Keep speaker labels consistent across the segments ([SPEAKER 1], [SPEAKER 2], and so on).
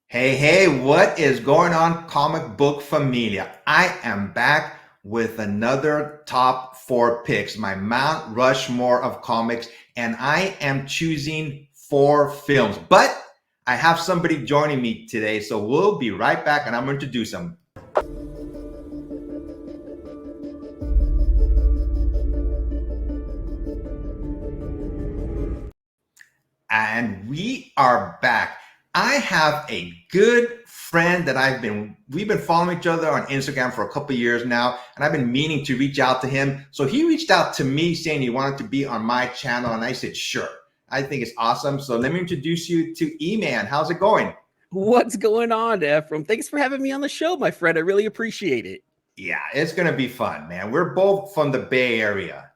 [SPEAKER 1] Hey, what is going on, comic book familia? I am back with another top four picks, my Mount Rushmore of comics, and I am choosing four films. But I have somebody joining me today, so we'll be right back and I'm going to introduce him. And we are back. I have a good friend that we've been following each other on Instagram for a couple of years now, and I've been meaning to reach out to him. So he reached out to me saying he wanted to be on my channel, and I said, sure. I think it's awesome. So let me introduce you to E-Man. How's it going?
[SPEAKER 2] What's going on, Ephraim? Thanks for having me on the show, my friend. I really appreciate it.
[SPEAKER 1] Yeah, it's going to be fun, man. We're both from the Bay Area.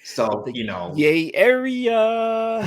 [SPEAKER 1] So,
[SPEAKER 2] The Yay area.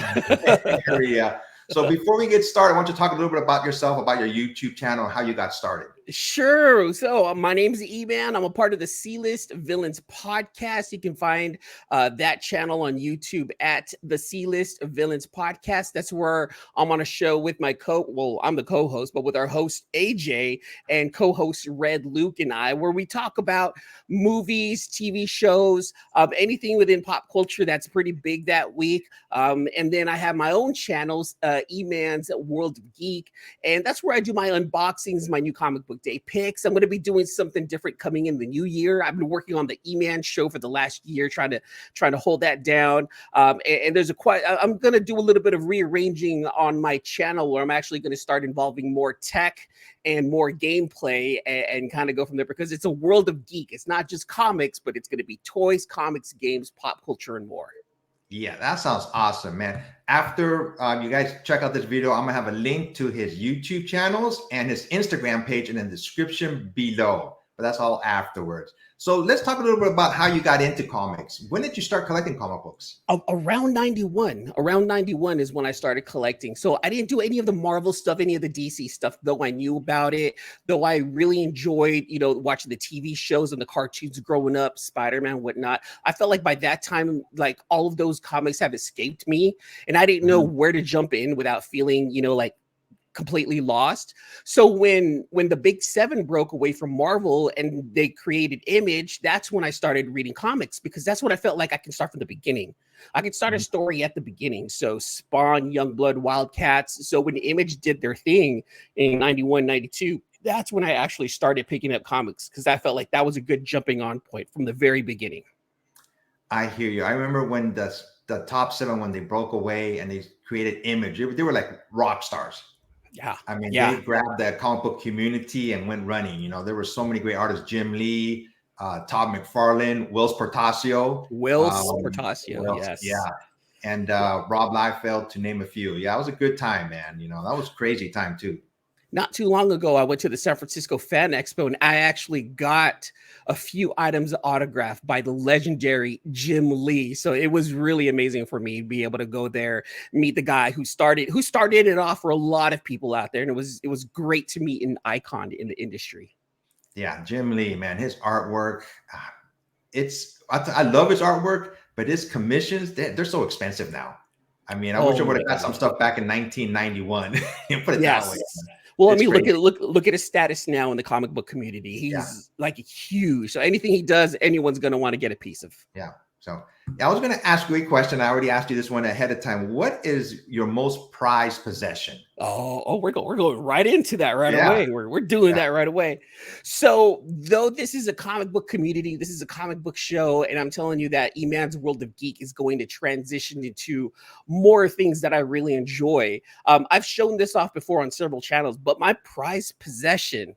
[SPEAKER 1] area. So before we get started, I want you to talk a little bit about yourself, about your YouTube channel, and how you got started.
[SPEAKER 2] Sure. So my name's E-Man. I'm a part of the C-List Villains podcast. You can find that channel on YouTube at the C-List Villains podcast. That's where I'm on a show with I'm the co-host, but with our host AJ and co-host Red Luke and I, where we talk about movies, TV shows, anything within pop culture that's pretty big that week. And then I have my own channels, E-Man's World of Geek, and that's where I do my unboxings, my new comic book day picks. I'm going to be doing something different coming in the new year. I've been working on the E-Man show for the last year, trying to hold that down. And I'm going to do a little bit of rearranging on my channel, where I'm actually going to start involving more tech and more gameplay and kind of go from there, because it's a world of geek. It's not just comics, but it's going to be toys, comics, games, pop culture, and more.
[SPEAKER 1] Yeah, that sounds awesome, man. After you guys check out this video, I'm gonna have a link to his YouTube channels and his Instagram page in the description below. But that's all afterwards. So let's talk a little bit about how you got into comics. When did you start collecting comic books?
[SPEAKER 2] Around 91. Around 91 is when I started collecting. So I didn't do any of the Marvel stuff, any of the DC stuff, though I knew about it, though I really enjoyed, watching the TV shows and the cartoons growing up, Spider-Man, whatnot. I felt like by that time, like all of those comics have escaped me, and I didn't know where to jump in without feeling, like completely lost. So when the big seven broke away from Marvel and they created Image, that's when I started reading comics, because that's when I felt like I can start from the beginning. I could start a story at the beginning. So Spawn, Youngblood, Wildcats. So when Image did their thing in 91, 92, that's when I actually started picking up comics, because I felt like that was a good jumping on point from the very beginning.
[SPEAKER 1] I hear you. I remember when the top seven, when they broke away and they created Image, they were like rock stars.
[SPEAKER 2] Yeah.
[SPEAKER 1] I mean, they grabbed the comic book community and went running. There were so many great artists: Jim Lee, Todd McFarlane, Whilce Portacio.
[SPEAKER 2] Yes.
[SPEAKER 1] Yeah. And Rob Liefeld, to name a few. Yeah, it was a good time, man. That was crazy time too.
[SPEAKER 2] Not too long ago, I went to the San Francisco Fan Expo, and I actually got a few items autographed by the legendary Jim Lee. So it was really amazing for me to be able to go there, meet the guy who started it off for a lot of people out there. And it was great to meet an icon in the industry.
[SPEAKER 1] Yeah, Jim Lee, man, his artwork, I love his artwork, but his commissions, they're so expensive now. I mean, I wish I would have got some stuff back in 1991. Put it that way.
[SPEAKER 2] Well, I mean, look at his status now in the comic book community. He's like huge. So anything he does, anyone's going to want to get a piece of.
[SPEAKER 1] Yeah. So I was going to ask you a question. I already asked you this one ahead of time. What is your most prized possession?
[SPEAKER 2] Oh, we're going right into that right away. We're doing that right away. So though this is a comic book community, this is a comic book show, and I'm telling you that E-Man's World of Geek is going to transition into more things that I really enjoy. I've shown this off before on several channels, but my prized possession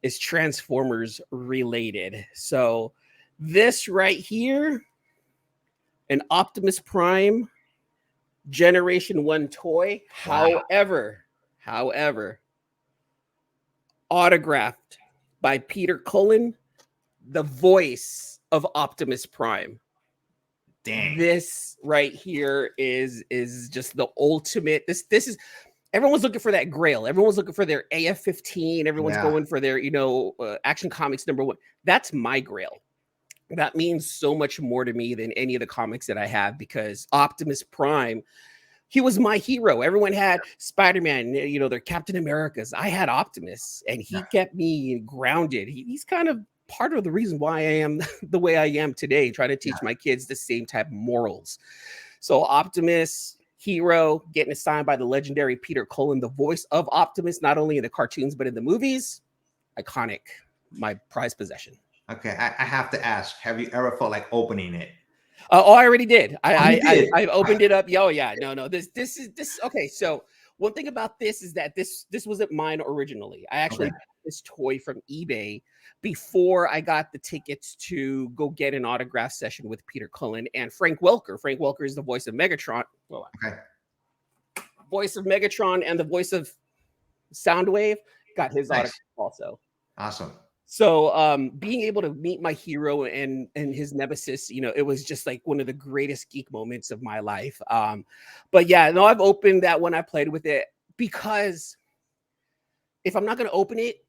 [SPEAKER 2] is Transformers related. So this right here, an Optimus Prime Generation 1 toy.
[SPEAKER 1] Wow.
[SPEAKER 2] However, autographed by Peter Cullen, the voice of Optimus Prime.
[SPEAKER 1] Dang.
[SPEAKER 2] This right here is just the ultimate. This is, everyone's looking for that grail. Everyone's looking for their AF-15. Everyone's going for their, Action Comics #1. That's my grail. That means so much more to me than any of the comics that I have, because Optimus Prime He was my hero. Everyone had Spider-Man, you know, their Captain Americas. I had Optimus, and
[SPEAKER 1] Yeah.
[SPEAKER 2] he kept me grounded. He's kind of part of the reason why I am the way I am today, trying to
[SPEAKER 1] Yeah.
[SPEAKER 2] teach my kids the same type of morals. So Optimus, hero, getting assigned by the legendary Peter Cullen, the voice of Optimus, not only in the cartoons but in the movies. Iconic, my prized possession.
[SPEAKER 1] Okay, I have to ask: have you ever felt like opening it?
[SPEAKER 2] Oh, I already did.
[SPEAKER 1] Oh, you did.
[SPEAKER 2] I opened it up. Oh yeah, no. This is okay. So one thing about this is that this wasn't mine originally. I actually
[SPEAKER 1] Okay.
[SPEAKER 2] bought this toy from eBay before I got the tickets to go get an autograph session with Peter Cullen and Frank Welker. Frank Welker is the voice of Megatron. Well,
[SPEAKER 1] Okay.
[SPEAKER 2] voice of Megatron and the voice of Soundwave. Got his autograph
[SPEAKER 1] Nice.
[SPEAKER 2] also.
[SPEAKER 1] Awesome.
[SPEAKER 2] So being able to meet my hero and his nemesis, you know, it was just like one of the greatest geek moments of my life. But yeah, no, I've opened that when I played with it, because if I'm not going to open it,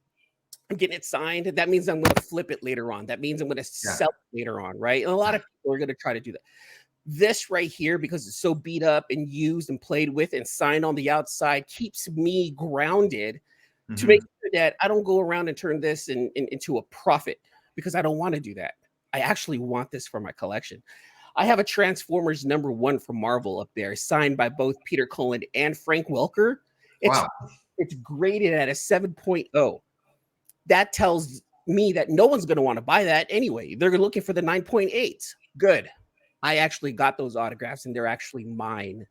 [SPEAKER 2] I'm getting it signed. That means I'm going to flip it later on. That means I'm going to
[SPEAKER 1] Yeah.
[SPEAKER 2] sell it later on, right? And a lot of people are going to try to do that. This right here, because it's so beat up and used and played with and signed on the outside, keeps me grounded to make sure that I don't go around and turn this into a profit, because I don't want to do that. I actually want this for my collection. I have a Transformers #1 from Marvel up there, signed by both Peter Cullen and Frank Welker.
[SPEAKER 1] Wow.
[SPEAKER 2] It's graded at a 7.0. That tells me that no one's going to want to buy that anyway. They're looking for the 9.8. Good. I actually got those autographs and they're actually mine.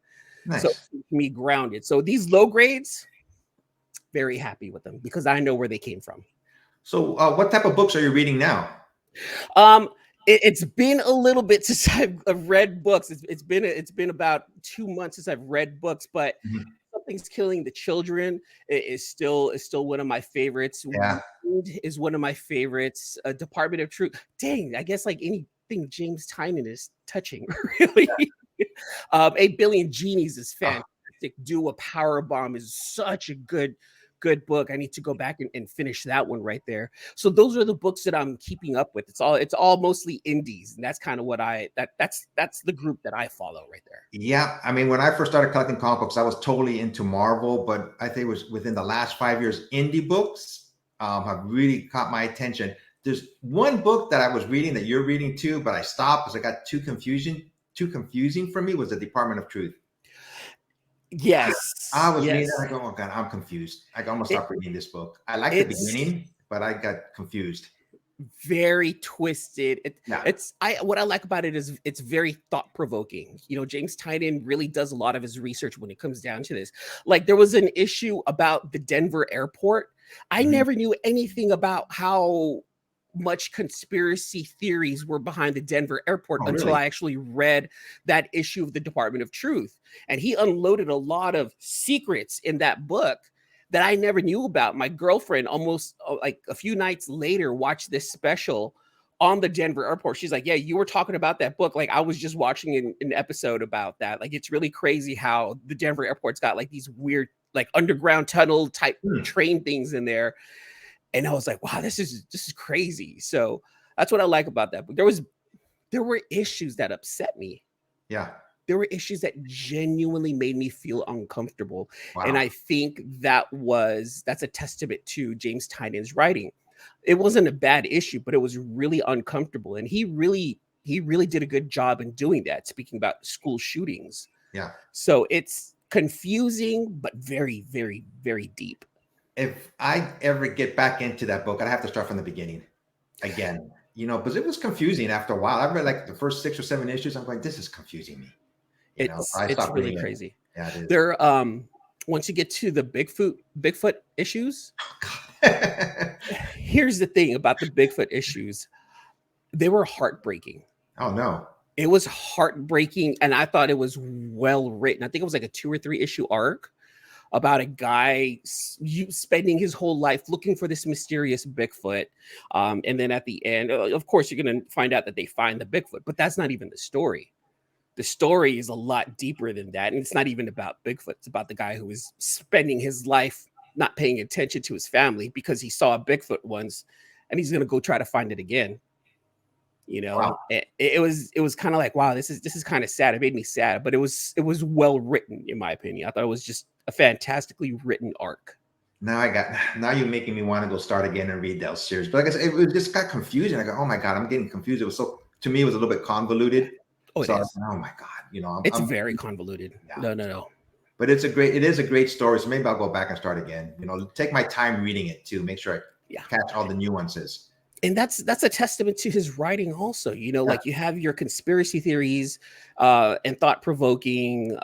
[SPEAKER 1] Nice.
[SPEAKER 2] So it keeps me grounded. So these low grades, very happy with them because I know where they came from.
[SPEAKER 1] So what type of books are you reading now?
[SPEAKER 2] It's been a little bit since I've read books. It's been about 2 months since I've read books, but Something's Killing the Children is still one of my favorites.
[SPEAKER 1] Yeah.
[SPEAKER 2] Wound is one of my favorites. Department of Truth. Dang, I guess like anything James Tynion is touching, really. 8 Billion Genies is fantastic. Do a Power Bomb is such a good book. I need to go back and finish that one right there. So those are the books that I'm keeping up with. It's all mostly indies, and that's kind of what that's the group that I follow right there.
[SPEAKER 1] Yeah, I mean, when I first started collecting comic books, I was totally into Marvel, but I think it was within the last 5 years, indie books have really caught my attention. There's one book that I was reading that you're reading too, but I stopped because I got too confusing for me, was the Department of Truth.
[SPEAKER 2] Yes.
[SPEAKER 1] I was reading that. I go, oh God, I'm confused. I almost stopped reading this book. I like the beginning, but I got confused.
[SPEAKER 2] Very twisted. What I like about it is it's very thought provoking. You know, James Tynion really does a lot of his research when it comes down to this. Like there was an issue about the Denver airport. I never knew anything about how much conspiracy theories were behind the Denver airport until I actually read that issue of the Department of Truth. And he unloaded a lot of secrets in that book that I never knew about. My girlfriend almost like a few nights later watched this special on the Denver airport. She's like, yeah, you were talking about that book. Like I was just watching an episode about that. Like it's really crazy how the Denver airport's got like these weird like underground tunnel type train things in there. And I was like, wow, this is crazy. So that's what I like about that book. There were issues that upset me.
[SPEAKER 1] Yeah.
[SPEAKER 2] There were issues that genuinely made me feel uncomfortable.
[SPEAKER 1] Wow.
[SPEAKER 2] And I think that's a testament to James Tynion's writing. It wasn't a bad issue, but it was really uncomfortable. And he really did a good job in doing that, speaking about school shootings.
[SPEAKER 1] Yeah.
[SPEAKER 2] So it's confusing, but very, very, very deep.
[SPEAKER 1] If I ever get back into that book, I'd have to start from the beginning again, you know, because it was confusing after a while. I read like the first 6 or 7 issues. I'm like, this is confusing me.
[SPEAKER 2] It's really crazy.
[SPEAKER 1] Yeah, it is.
[SPEAKER 2] There, once you get to the Bigfoot issues, here's the thing about the Bigfoot issues. They were heartbreaking.
[SPEAKER 1] Oh no.
[SPEAKER 2] It was heartbreaking, and I thought it was well written. I think it was like a 2 or 3 issue arc about a guy spending his whole life looking for this mysterious Bigfoot. And then at the end, of course, you're going to find out that they find the Bigfoot, but that's not even the story. The story is a lot deeper than that. And it's not even about Bigfoot. It's about the guy who is spending his life not paying attention to his family because he saw a Bigfoot once and he's going to go try to find it again. You
[SPEAKER 1] Wow.
[SPEAKER 2] know, it was kind of like, wow, this is kind of sad. It made me sad, but it was well written, in my opinion. I thought it was just a fantastically written arc.
[SPEAKER 1] Now you're making me want to go start again and read that series. But like I said, it was just got confusing. I go, oh my God, I'm getting confused. It was so, to me, it was a little bit convoluted.
[SPEAKER 2] Oh, it
[SPEAKER 1] So I was
[SPEAKER 2] is.
[SPEAKER 1] like, oh my God,
[SPEAKER 2] It's very convoluted.
[SPEAKER 1] yeah.
[SPEAKER 2] No.
[SPEAKER 1] But it is a great story. So maybe I'll go back and start again. Take my time reading it too. Make sure I
[SPEAKER 2] Yeah.
[SPEAKER 1] catch all the nuances.
[SPEAKER 2] And that's a testament to his writing also.
[SPEAKER 1] Yeah.
[SPEAKER 2] Like you have your conspiracy theories and thought-provoking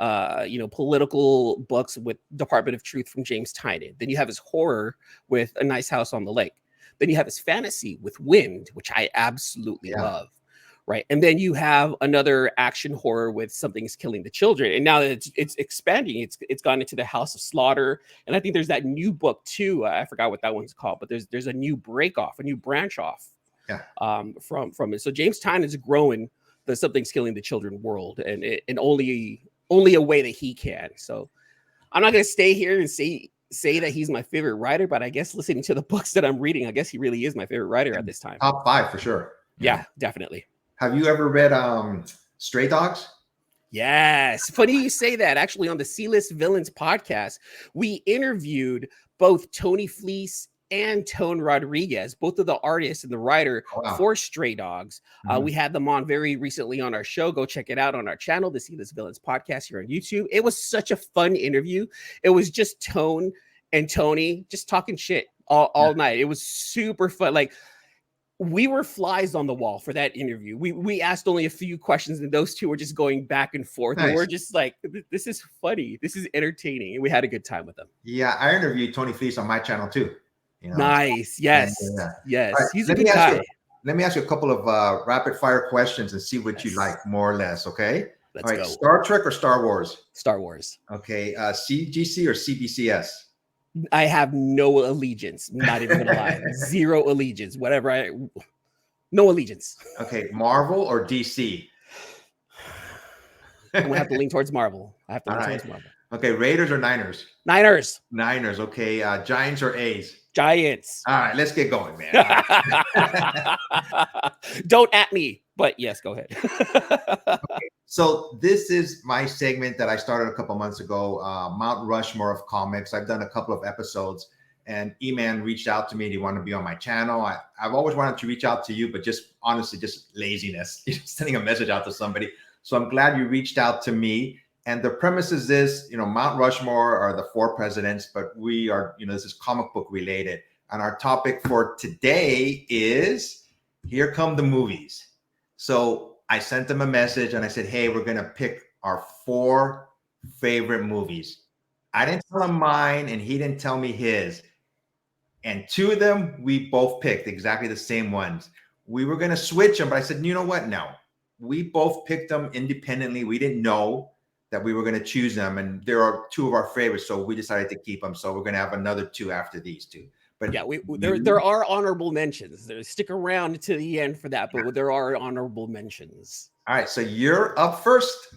[SPEAKER 2] political books with Department of Truth from James Tynion. Then you have his horror with A Nice House on the Lake. Then you have his fantasy with Wind, which I absolutely love. Right. And then you have another action horror with Something's Killing the Children. And now that it's expanding, it's gone into the House of Slaughter. And I think there's that new book too. I forgot what that one's called, but there's a new a new branch off from it. So James Tynion is growing the Something's Killing the Children world, and only a way that he can. So I'm not gonna stay here and say that he's my favorite writer, but I guess listening to the books that I'm reading, I guess he really is my favorite writer at this time.
[SPEAKER 1] Top 5 for sure.
[SPEAKER 2] Yeah, definitely.
[SPEAKER 1] Have you ever read Stray Dogs?
[SPEAKER 2] Yes. Funny you say that. Actually, on the C-List Villains podcast, we interviewed both Tony Fleece and Tone Rodriguez, both of the artists and the writer for Stray Dogs. We had them on very recently on our show. Go check it out on our channel, the C-List Villains podcast here on YouTube. It was such a fun interview. It was just Tone and Tony just talking shit all night. It was super fun. Like, we were flies on the wall for that interview. We asked only a few questions, and those two were just going back and forth. Nice. And we're just like, this is funny. This is entertaining. And we had a good time with them.
[SPEAKER 1] Yeah, I interviewed Tony Fleece on my channel too.
[SPEAKER 2] Nice. Yes. Yes.
[SPEAKER 1] Right,
[SPEAKER 2] he's a good guy.
[SPEAKER 1] Let me ask you a couple of rapid fire questions and see what you like more or less. Okay.
[SPEAKER 2] Let's go.
[SPEAKER 1] Star Trek or Star Wars?
[SPEAKER 2] Star Wars.
[SPEAKER 1] Okay. CGC or CBCS?
[SPEAKER 2] I have no allegiance. Not even gonna lie. Zero allegiance. No allegiance.
[SPEAKER 1] Okay. Marvel or DC?
[SPEAKER 2] I'm gonna have to lean towards Marvel. Towards Marvel.
[SPEAKER 1] Okay. Raiders or Niners?
[SPEAKER 2] Niners.
[SPEAKER 1] Okay. Giants or A's?
[SPEAKER 2] Giants.
[SPEAKER 1] All right. Let's get going, man.
[SPEAKER 2] Don't at me, but yes, go ahead.
[SPEAKER 1] Okay. So this is my segment that I started a couple months ago, Mount Rushmore of Comics. I've done a couple of episodes, and E-Man reached out to me. He wanted to be on my channel. I've always wanted to reach out to you, but just honestly, just laziness, sending a message out to somebody. So I'm glad you reached out to me. And the premise is this, Mount Rushmore are the 4 presidents, but we are, this is comic book related. And our topic for today is Here Come the Movies. So I sent him a message and I said, hey, we're going to pick our 4 favorite movies. I didn't tell him mine and he didn't tell me his. And 2 of them, we both picked exactly the same ones. We were going to switch them, but I said, you know what? No, we both picked them independently. We didn't know that we were going to choose them. And there are 2 of our favorites. So we decided to keep them. So we're going to have another 2 after these 2. But
[SPEAKER 2] yeah, there are honorable mentions. Stick around to the end for that, but there are honorable mentions.
[SPEAKER 1] All right, so you're up first.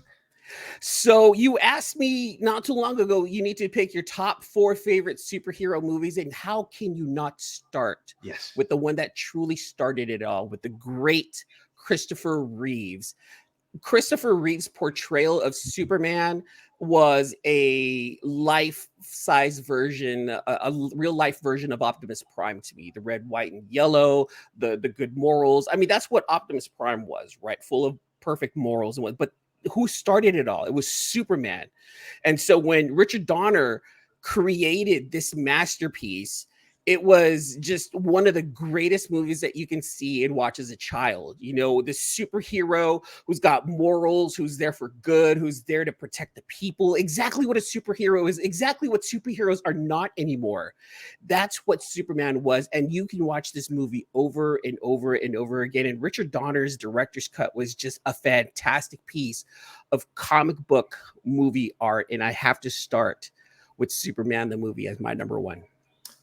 [SPEAKER 2] So you asked me not too long ago, you need to pick your top 4 favorite superhero movies, and how can you not start with the one that truly started it all, with the great Christopher Reeves. Christopher Reeve's portrayal of Superman was a life-size version, a real-life version of Optimus Prime to me. The red, white, and yellow, the good morals. I mean, that's what Optimus Prime was, right? Full of perfect morals and what. But who started it all? It was Superman. And so when Richard Donner created this masterpiece, it was just one of the greatest movies that you can see and watch as a child. The superhero who's got morals, who's there for good, who's there to protect the people. Exactly what a superhero is, exactly what superheroes are not anymore. That's what Superman was. And you can watch this movie over and over and over again. And Richard Donner's director's cut was just a fantastic piece of comic book movie art. And I have to start with Superman, the movie, as my number 1.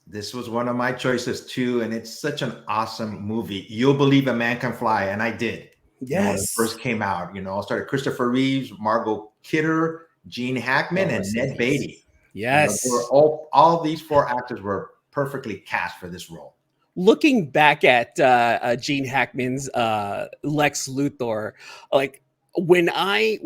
[SPEAKER 1] This was one of my choices too, and it's such an awesome movie. You'll Believe a Man Can Fly, and I did.
[SPEAKER 2] Yes.
[SPEAKER 1] When it first came out, I started Christopher Reeves, Margot Kidder, Gene Hackman, and Ned Beatty.
[SPEAKER 2] Yes.
[SPEAKER 1] All these 4 actors were perfectly cast for this role.
[SPEAKER 2] looking back at Gene Hackman's Lex Luthor, like when I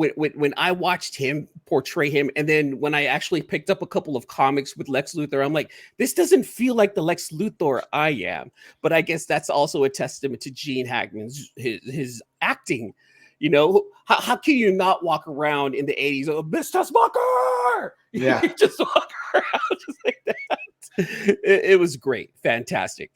[SPEAKER 2] watched him portray him, and then when I actually picked up a couple of comics with Lex Luthor, I'm like, this doesn't feel like the Lex Luthor I am. But I guess that's also a testament to Gene Hackman's his acting. You know, how can you not walk around in the 80s? Oh, Mr. Smoker!
[SPEAKER 1] Yeah.
[SPEAKER 2] Just walk around just like that. It was great. Fantastic.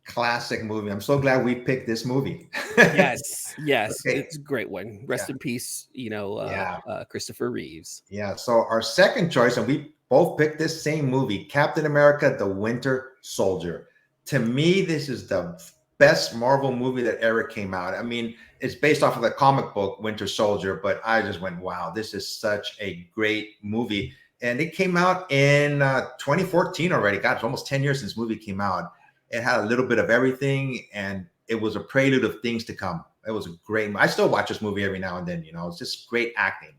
[SPEAKER 1] Classic movie. I'm so glad we picked this movie.
[SPEAKER 2] Yes, yes,
[SPEAKER 1] Okay.
[SPEAKER 2] it's a great one.
[SPEAKER 1] Yeah.
[SPEAKER 2] Rest in peace,
[SPEAKER 1] Yeah.
[SPEAKER 2] Christopher Reeves.
[SPEAKER 1] Yeah. So our second choice, and we both picked this same movie, Captain America: The Winter Soldier. To me, this is the best Marvel movie that ever came out. I mean, it's based off of the comic book Winter Soldier, but I just went, wow, this is such a great movie. And it came out in 2014 already. God, it's almost 10 years since this movie came out. It had a little bit of everything, and it was a prelude of things to come. It was a great. I still watch this movie every now and then. You know, it's just great acting.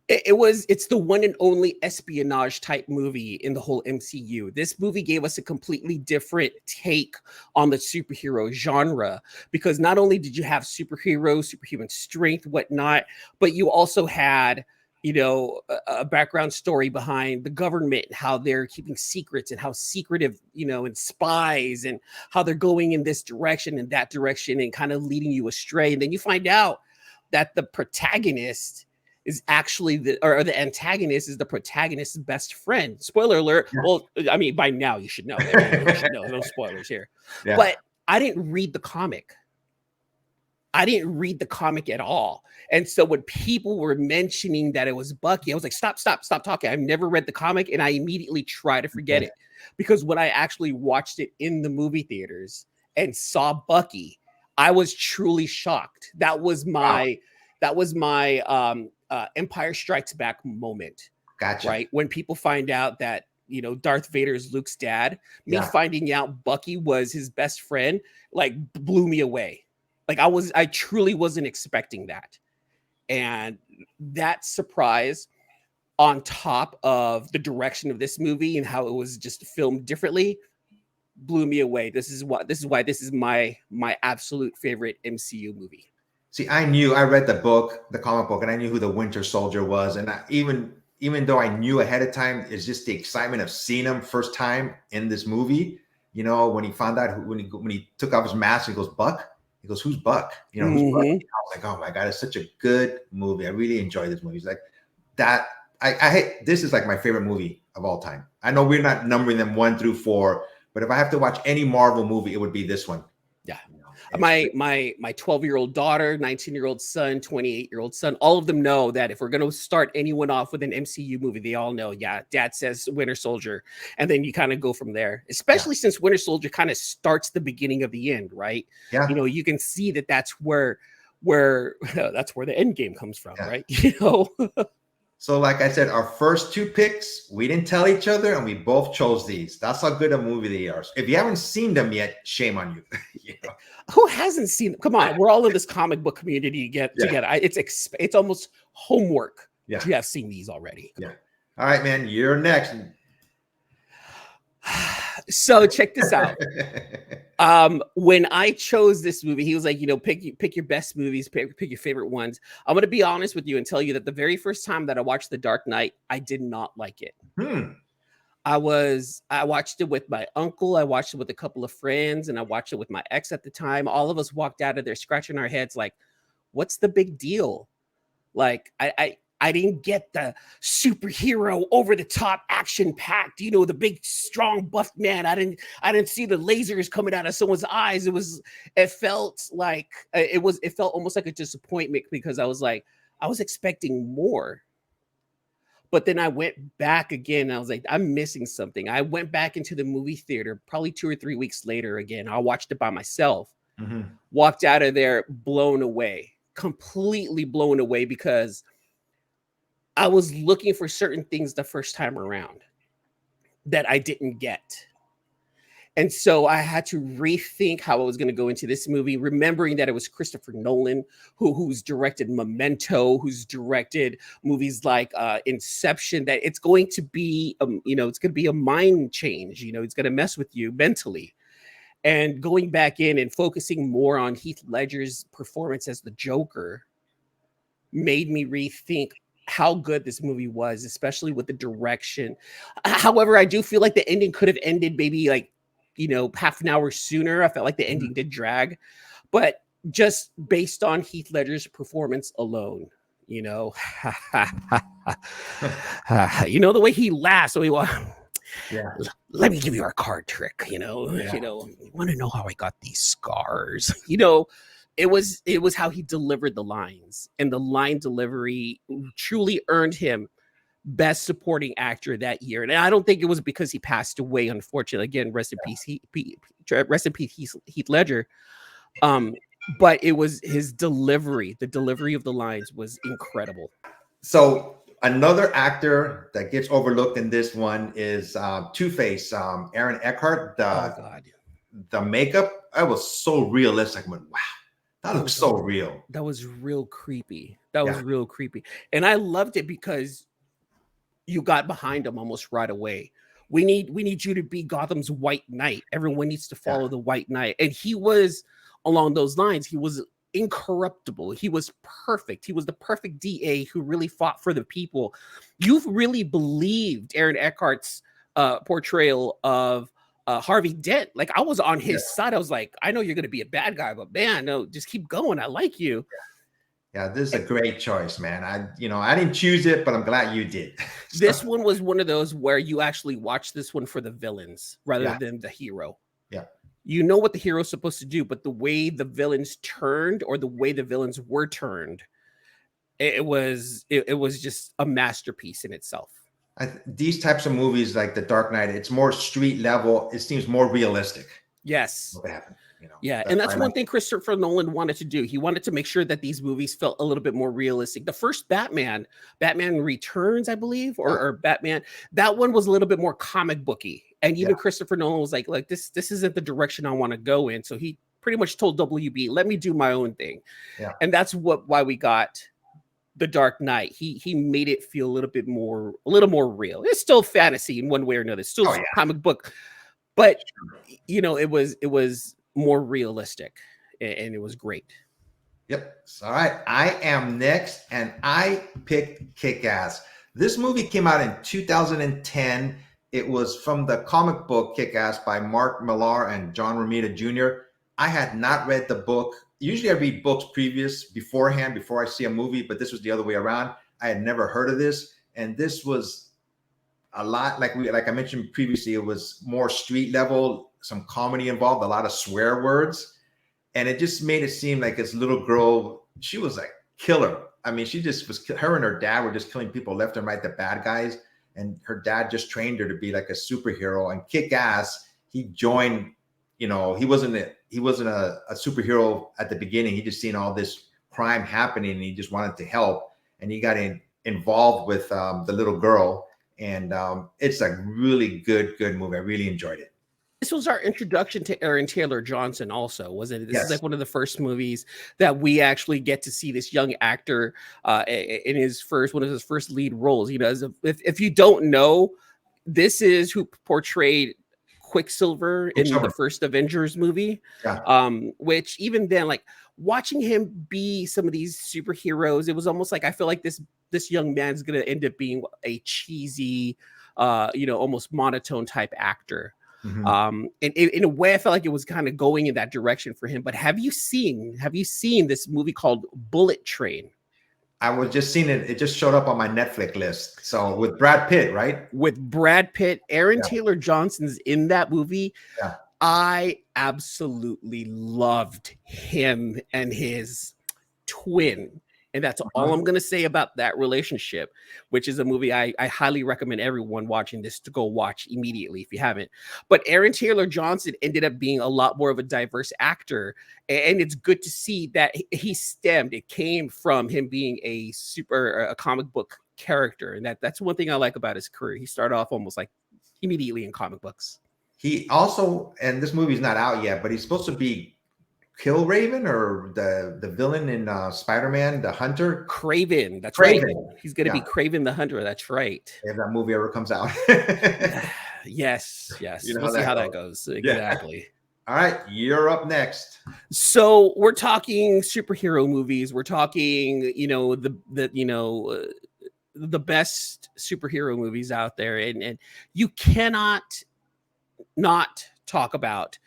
[SPEAKER 2] It's the one and only espionage type movie in the whole MCU. This movie gave us a completely different take on the superhero genre, because not only did you have superheroes, superhuman strength, whatnot, but you also had, a background story behind the government, how they're keeping secrets and how secretive, and spies, and how they're going in this direction and that direction and kind of leading you astray. And then you find out that the protagonist is actually the antagonist is the protagonist's best friend. Spoiler alert.
[SPEAKER 1] Yeah.
[SPEAKER 2] Well, I mean, by now you should know. You should know. No spoilers here.
[SPEAKER 1] Yeah.
[SPEAKER 2] But I didn't read the comic. I didn't read the comic at all. And so when people were mentioning that it was Bucky, I was like, stop talking. I've never read the comic. And I immediately try to forget it. Because when I actually watched it in the movie theaters and saw Bucky, I was truly shocked. That was my Empire Strikes Back moment.
[SPEAKER 1] Gotcha.
[SPEAKER 2] Right? When people find out that, Darth Vader is Luke's dad, me finding out Bucky was his best friend, like, blew me away. Like, I truly wasn't expecting that. And that surprise, on top of the direction of this movie and how it was just filmed differently, blew me away. This is why this is my absolute favorite MCU movie.
[SPEAKER 1] See, I read the comic book, and I knew who the Winter Soldier was. And even though I knew ahead of time, it's just the excitement of seeing him first time in this movie. You know, when he found out, when he took off his mask, he goes, Buck? He goes, who's Buck? You know, who's Buck? I was like, oh my God, it's such a good movie. I really enjoyed this movie. It's like that. This is like my favorite movie of all time. I know we're not numbering them 1 through 4, but if I have to watch any Marvel movie, it would be this one.
[SPEAKER 2] Yeah. My 12-year-old daughter, 19-year-old son, 28-year-old son, all of them know that if we're going to start anyone off with an MCU movie, they all know, Dad says Winter Soldier. And then you kind of go from there, especially since Winter Soldier kind of starts the beginning of the end, right?
[SPEAKER 1] Yeah.
[SPEAKER 2] You can see that that's where that's where the end game comes from, right?
[SPEAKER 1] So like I said, our first 2 picks, we didn't tell each other, and we both chose these. That's how good a movie they are. If you haven't seen them yet, shame on you.
[SPEAKER 2] Who hasn't seen them? Come on, we're all in this comic book community together. It's almost homework to have seen these already.
[SPEAKER 1] Yeah. All right, man, you're next.
[SPEAKER 2] So check this out. When I chose this movie, he was like, pick your best movies, pick your favorite ones. I'm going to be honest with you and tell you that the very first time that I watched The Dark Knight, I did not like it. I watched it with my uncle. I watched it with a couple of friends, and I watched it with my ex at the time. All of us walked out of there scratching our heads like, what's the big deal? Like, I didn't get the superhero over the top action packed, the big strong buff man. I didn't see the lasers coming out of someone's eyes. It felt almost like a disappointment, because I was expecting more. But then I went back again. And I was like, I'm missing something. I went back into the movie theater probably 2 or 3 weeks later again. I watched it by myself. Walked out of there blown away, completely blown away, because I was looking for certain things the first time around that I didn't get. And so I had to rethink how I was going to go into this movie, remembering that it was Christopher Nolan, who's directed Memento, who's directed movies like Inception, that it's going to be, it's going to be a mind change. It's going to mess with you mentally. And going back in and focusing more on Heath Ledger's performance as the Joker made me rethink how good this movie was, especially with the direction. However, I do feel like the ending could have ended maybe like, half an hour sooner. I felt like the ending did drag, but just based on Heath Ledger's performance alone, the way he laughs. So
[SPEAKER 1] Yeah.
[SPEAKER 2] Let me give you our card trick. You want to know how I got these scars? It was how he delivered the lines, and the line delivery truly earned him Best Supporting Actor that year. And I don't think it was because he passed away, unfortunately. Again, rest in peace, Heath Ledger. But it was his delivery. The delivery of the lines was incredible.
[SPEAKER 1] So another actor that gets overlooked in this one is Two-Face, Aaron Eckhart. The makeup, I was so realistic. I went, wow, that looks so real.
[SPEAKER 2] That was real creepy. Real creepy. And I loved it because you got behind him almost right away. We need you to be Gotham's White Knight. Everyone needs to follow the White Knight. And he was along those lines. He was incorruptible. He was perfect. He was the perfect DA who really fought for the people. You've really believed Aaron Eckhart's portrayal of Harvey Dent. Like, I was on his side. I was like, I know you're going to be a bad guy, but man, no, just keep going. I like you.
[SPEAKER 1] Yeah, this is a great choice, man. I didn't choose it, but I'm glad you did.
[SPEAKER 2] This one was one of those where you actually watch this one for the villains rather than the hero.
[SPEAKER 1] Yeah.
[SPEAKER 2] You know what the hero's supposed to do, but the way the villains turned, or the way the villains were turned, it was just a masterpiece in itself.
[SPEAKER 1] These types of movies like The Dark Knight, it's more street level. It seems more realistic.
[SPEAKER 2] Yes.
[SPEAKER 1] What happened?
[SPEAKER 2] That's one thing Christopher Nolan wanted to do. He wanted to make sure that these movies felt a little bit more realistic. The first Batman Returns, I believe, or Batman, that one was a little bit more comic booky. And even Christopher Nolan was like this isn't the direction I want to go in. So he pretty much told WB, let me do my own thing. Yeah. And that's why we got The Dark Knight. He made it feel a little more real. It's still fantasy in one way or another. It's still comic book, but it was more realistic, and it was great.
[SPEAKER 1] Yep. All right. I am next, and I picked Kick-Ass. This movie came out in 2010. It was from the comic book Kick-Ass by Mark Millar and John Romita Jr. I had not read the book. Usually I read books beforehand before I see a movie, but this was the other way around. I had never heard of this, and this was a lot like I mentioned previously. It was more street level, some comedy involved, a lot of swear words, and it just made it seem like this little girl, she was like killer. I mean, she just was. Her and her dad were just killing people left and right, the bad guys, and her dad just trained her to be like a superhero. And Kick-Ass, he joined. He wasn't a superhero at the beginning. He just seen all this crime happening, and he just wanted to help. And he got involved with the little girl. And it's a really good movie. I really enjoyed it.
[SPEAKER 2] This was our introduction to Aaron Taylor Johnson also, wasn't it? This is like one of the first movies that we actually get to see this young actor in one of his first lead roles. If you don't know, this is who portrayed Quicksilver in the first Avengers movie. Which even then, like, watching him be some of these superheroes, it was almost like I feel like this young man's gonna end up being a cheesy, almost monotone type actor. Mm-hmm. And in a way, I felt like it was kind of going in that direction for him. But have you seen this movie called Bullet Train?
[SPEAKER 1] I was just seeing it. It just showed up on my Netflix list. So with Brad Pitt, right?
[SPEAKER 2] With Brad Pitt, Aaron Taylor Johnson's in that movie. Yeah. I absolutely loved him and his twin. And that's all I'm going to say about that relationship, which is a movie I highly recommend everyone watching this to go watch immediately if you haven't. But Aaron Taylor Johnson ended up being a lot more of a diverse actor. And it's good to see that it came from him being a comic book character. And that's one thing I like about his career. He started off almost like immediately in comic books.
[SPEAKER 1] He also, and this movie's not out yet, but he's supposed to be Killraven, or the villain in Spider-Man, the Hunter?
[SPEAKER 2] Kraven. That's right. He's going to be Kraven the Hunter. That's right.
[SPEAKER 1] If that movie ever comes out.
[SPEAKER 2] Yes. We'll see how that goes. Exactly.
[SPEAKER 1] All right, you're up next.
[SPEAKER 2] So we're talking superhero movies. We're talking, the best superhero movies out there, and you cannot not talk about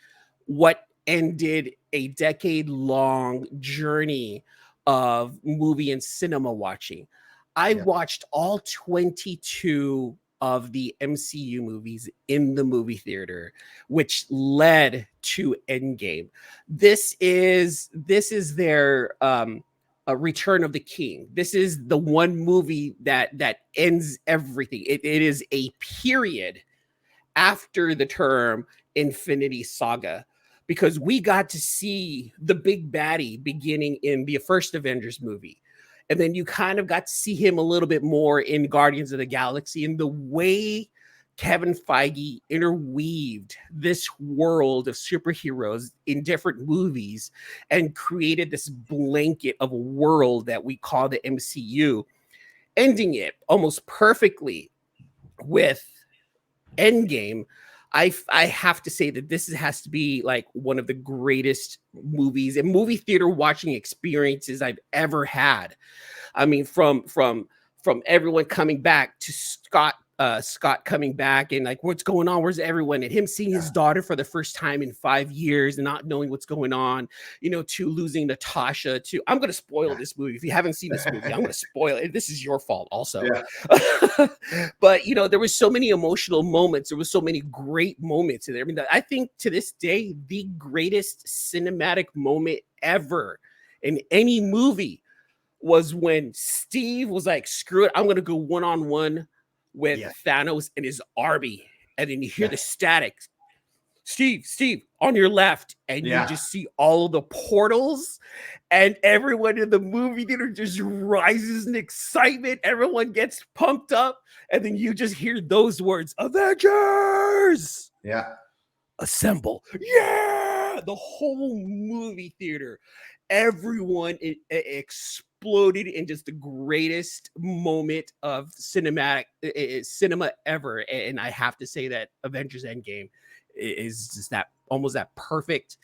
[SPEAKER 2] what ended a decade-long journey of movie and cinema watching. I
[SPEAKER 1] Yeah,
[SPEAKER 2] watched all 22 of the MCU movies in the movie theater, which led to Endgame. This is their a Return of the King. This is the one movie that ends everything. It is a period after the term Infinity Saga, because we got to see the big baddie beginning in the first Avengers movie. And then you kind of got to see him a little bit more in Guardians of the Galaxy, and the way Kevin Feige interweaved this world of superheroes in different movies and created this blanket of a world that we call the MCU, ending it almost perfectly with Endgame. I have to say that this has to be like one of the greatest movies and movie theater watching experiences I've ever had. I mean, from everyone coming back to Scott coming back and like, what's going on? Where's everyone? And him seeing his daughter for the first time in 5 years and not knowing what's going on, to losing Natasha. To I'm going to spoil this movie. If you haven't seen this movie, I'm going to spoil it. This is your fault also.
[SPEAKER 1] Yeah.
[SPEAKER 2] But there was so many emotional moments. There was so many great moments in there. I mean, I think to this day, the greatest cinematic moment ever in any movie was when Steve was like, screw it, I'm going to go one-on-one with Thanos and his army. And then you hear the static. Steve, on your left. And you just see all of the portals, and everyone in the movie theater just rises in excitement. Everyone gets pumped up. And then you just hear those words, Avengers!
[SPEAKER 1] Yeah.
[SPEAKER 2] Assemble. Yeah! The whole movie theater, everyone exploded in just the greatest moment of cinema ever. And I have to say that Avengers Endgame is just that almost that perfect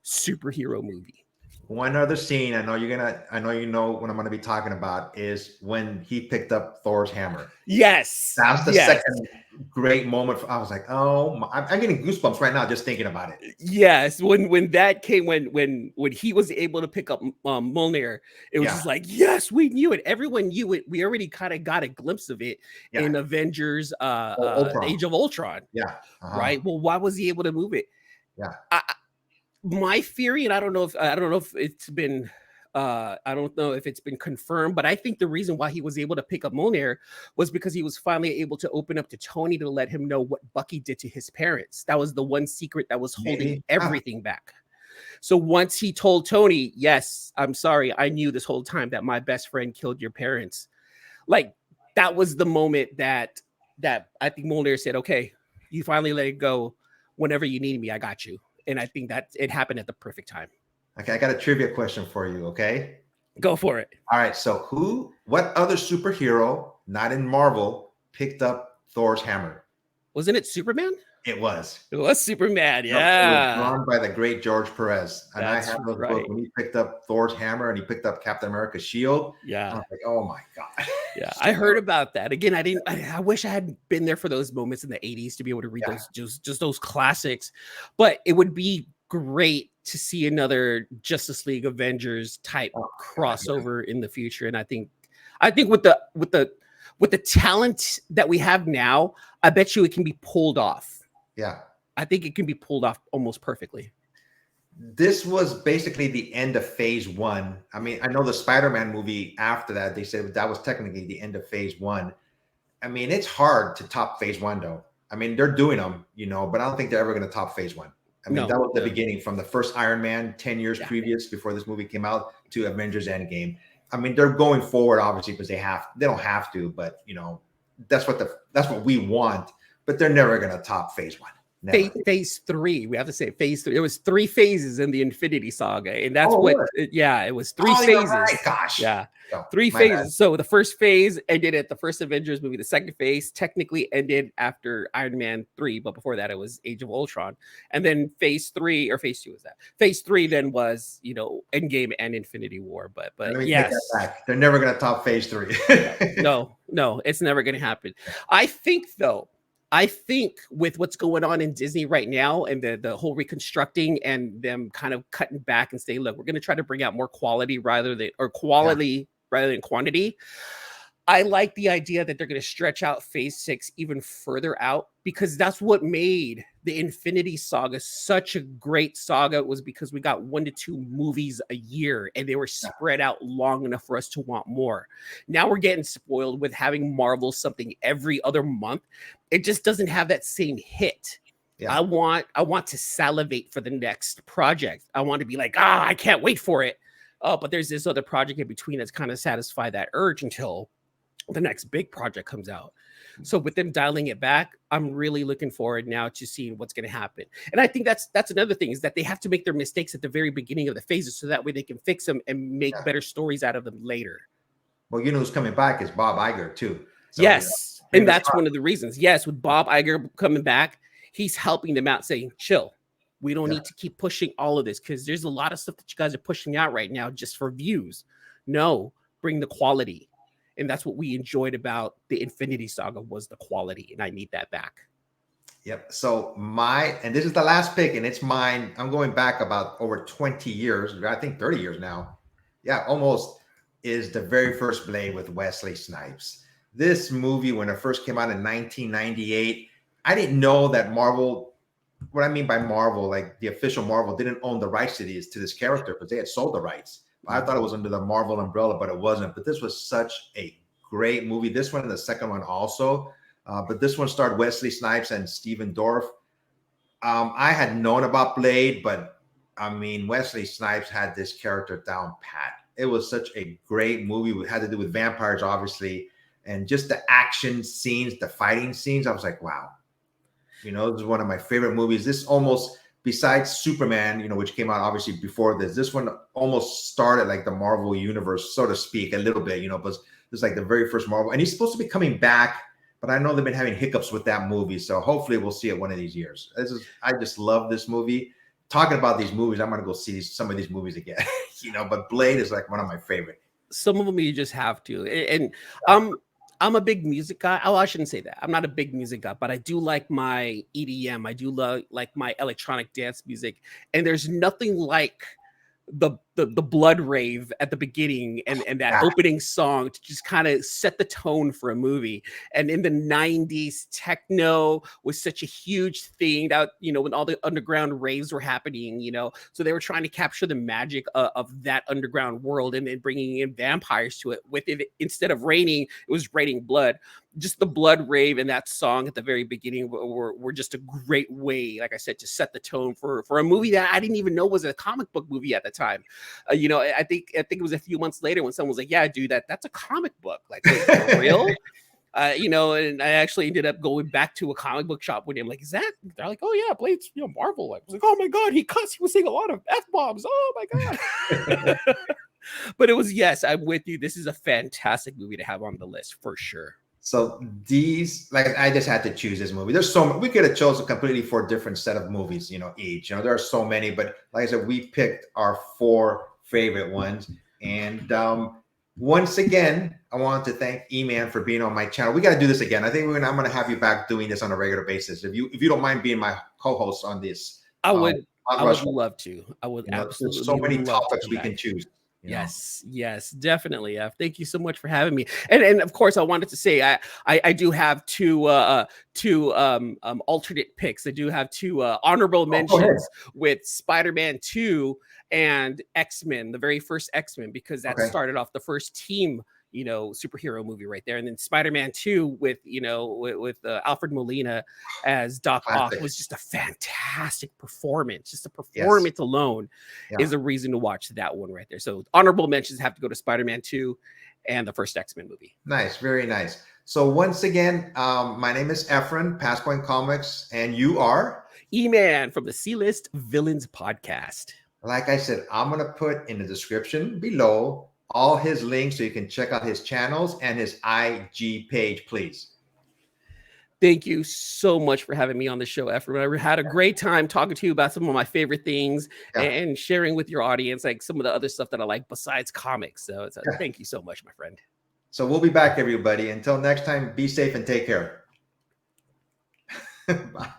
[SPEAKER 2] superhero movie.
[SPEAKER 1] One other scene I know what I'm gonna be talking about is when he picked up Thor's hammer.
[SPEAKER 2] Yes,
[SPEAKER 1] That's the second great moment. I was like, oh, I'm getting goosebumps right now just thinking about it.
[SPEAKER 2] Yes, when that came, when he was able to pick up Mjolnir, it was just like, yes, we knew it. Everyone knew it. We already kind of got a glimpse of it in Avengers Age of Ultron.
[SPEAKER 1] Yeah.
[SPEAKER 2] Right. Well, why was he able to move it?
[SPEAKER 1] Yeah.
[SPEAKER 2] My theory, and I don't know if it's been I don't know if it's been confirmed, but I think the reason why he was able to pick up Mjolnir was because he was finally able to open up to Tony to let him know what Bucky did to his parents. That was the one secret that was holding everything back. So once he told Tony, yes, I'm sorry, I knew this whole time that my best friend killed your parents. Like, that was the moment that I think Mjolnir said, okay, you finally let it go. Whenever you need me, I got you. And I think that it happened at the perfect time.
[SPEAKER 1] Okay, I got a trivia question for you, okay?
[SPEAKER 2] Go for it.
[SPEAKER 1] All right, so what other superhero, not in Marvel, picked up Thor's hammer?
[SPEAKER 2] Wasn't it Superman?
[SPEAKER 1] It was.
[SPEAKER 2] It was Superman, yeah.
[SPEAKER 1] It was drawn by the great George Perez. And
[SPEAKER 2] That's
[SPEAKER 1] I have those books when he picked up Thor's hammer and he picked up Captain America's shield.
[SPEAKER 2] Yeah.
[SPEAKER 1] I was like, oh my God.
[SPEAKER 2] Yeah, I heard about that. Again, I wish I had been there for those moments in the 80s to be able to read those just those classics. But it would be great to see another Justice League Avengers type crossover in the future. And I think with the talent that we have now, I bet you it can be pulled off.
[SPEAKER 1] Yeah.
[SPEAKER 2] I think it can be pulled off almost perfectly.
[SPEAKER 1] This was basically the end of phase one. I mean, I know the Spider-Man movie after that, they said that was technically the end of phase one. I mean, it's hard to top phase one though. I mean, they're doing them, but I don't think they're ever going to top phase one. I mean, that was the beginning from the first Iron Man 10 years previous before this movie came out to Avengers Endgame. I mean, they're going forward obviously because they don't have to, but that's what we want, but they're never going to top phase one. Never.
[SPEAKER 2] Phase three. We have to say phase three. It was three phases in the Infinity Saga, and that's
[SPEAKER 1] Oh,
[SPEAKER 2] what.
[SPEAKER 1] really?
[SPEAKER 2] Yeah, it was three
[SPEAKER 1] Oh, you're right.
[SPEAKER 2] phases.
[SPEAKER 1] Gosh.
[SPEAKER 2] Yeah,
[SPEAKER 1] Oh,
[SPEAKER 2] three
[SPEAKER 1] my bad.
[SPEAKER 2] phases. So the first phase ended at the first Avengers movie. The second phase technically ended after Iron Man 3, but before that, it was Age of Ultron. And then phase three or phase two was that. Phase three then was Endgame and Infinity War. But
[SPEAKER 1] And let me take that
[SPEAKER 2] yes,
[SPEAKER 1] back. They're never going to top phase 3.
[SPEAKER 2] no, it's never going to happen. I think though. I think with what's going on in Disney right now and the whole reconstructing and them kind of cutting back and saying, look, we're going to try to bring out more quality
[SPEAKER 1] Yeah.
[SPEAKER 2] rather than quantity. I like the idea that they're going to stretch out phase 6 even further out, because that's what made the Infinity Saga such a great saga, was because we got 1 to 2 movies a year and they were spread out long enough for us to want more. Now we're getting spoiled with having Marvel something every other month. It just doesn't have that same hit.
[SPEAKER 1] Yeah.
[SPEAKER 2] I want to salivate for the next project. I want to be like, I can't wait for it. Oh, but there's this other project in between that's kind of satisfy that urge until the next big project comes out. So with them dialing it back, I'm really looking forward now to seeing what's going to happen. And I think that's another thing, is that they have to make their mistakes at the very beginning of the phases, so that way they can fix them and make better stories out of them later.
[SPEAKER 1] Well, you know who's coming back is Bob Iger too. So,
[SPEAKER 2] yes, and that's one of the reasons. Yes, with Bob Iger coming back, he's helping them out, saying, chill. We don't need to keep pushing all of this, because there's a lot of stuff that you guys are pushing out right now just for views. No, bring the quality. And that's what we enjoyed about the Infinity Saga, was the quality, and I need that back.
[SPEAKER 1] Yep. So and this is the last pick, and it's mine. I'm going back about over 20 years. I think 30 years now. Yeah, almost. Is the very first Blade with Wesley Snipes. This movie, when it first came out in 1998, I didn't know that Marvel, what I mean by Marvel, like the official Marvel, didn't own the rights to this character, because they had sold the rights. I thought it was under the Marvel umbrella, but it wasn't. But this was such a great movie. This one and the second one also. But this one starred Wesley Snipes and Stephen Dorff. I had known about Blade, but I mean, Wesley Snipes had this character down pat. It was such a great movie. It had to do with vampires, obviously, and just the action scenes, the fighting scenes. I was like, wow. This is one of my favorite movies. This almost, besides Superman, which came out obviously before this one almost started like the Marvel universe, so to speak, a little bit, but this is like the very first Marvel. And he's supposed to be coming back, but I know they've been having hiccups with that movie. So hopefully we'll see it one of these years. I just love this movie. Talking about these movies, I'm going to go see some of these movies again, but Blade is like one of my favorite.
[SPEAKER 2] Some of them you just have to. And I'm a big music guy. Oh, I shouldn't say that. I'm not a big music guy, but I do like my EDM. I do like my electronic dance music. And there's nothing like the blood rave at the beginning and that opening song to just kind of set the tone for a movie. And in the 90s, techno was such a huge thing that, when all the underground raves were happening, so they were trying to capture the magic of that underground world, and then bringing in vampires to it. With it, instead of raining, it was raining blood. Just the blood rave and that song at the very beginning were just a great way, like I said, to set the tone for a movie that I didn't even know was a comic book movie at the time. I think it was a few months later when someone was like, yeah, dude, that's a comic book. Like, wait, for real? And I actually ended up going back to a comic book shop with him. Like, is that? They're like, oh yeah, Blade's Marvel. Like, I was like, oh my god, he was saying a lot of F-bombs. Oh my god. But it was, yes, I'm with you. This is a fantastic movie to have on the list for sure.
[SPEAKER 1] So I just had to choose this movie. There's we could have chosen completely 4 different set of movies, each. There are so many, but like I said, we picked our 4 favorite ones. And once again, I want to thank E-Man for being on my channel. We got to do this again. I think I'm going to have you back doing this on a regular basis. If you don't mind being my co-host on this,
[SPEAKER 2] I would love to. I would absolutely.
[SPEAKER 1] There's so many topics we can choose.
[SPEAKER 2] Yes, definitely. Thank you so much for having me. And of course, I wanted to say I do have two alternate picks. I do have 2 honorable mentions with Spider-Man 2 and X-Men, the very first X-Men, because that started off the first team superhero movie right there. And then Spider-Man 2 with Alfred Molina as Doc Ock was just a fantastic performance. Just a performance alone is a reason to watch that one right there. So honorable mentions have to go to Spider-Man 2 and the first X-Men movie.
[SPEAKER 1] Nice, very nice. So once again, my name is Efren, Passpoint Comics, and you are?
[SPEAKER 2] E-Man from the C-List Villains Podcast.
[SPEAKER 1] Like I said, I'm going to put in the description below all his links so you can check out his channels and his IG page, please.
[SPEAKER 2] Thank you so much for having me on the show, Ephraim. I had a great time talking to you about some of my favorite things and sharing with your audience like some of the other stuff that I like besides comics. So thank you so much, my friend.
[SPEAKER 1] So we'll be back, everybody. Until next time, be safe and take care. Bye.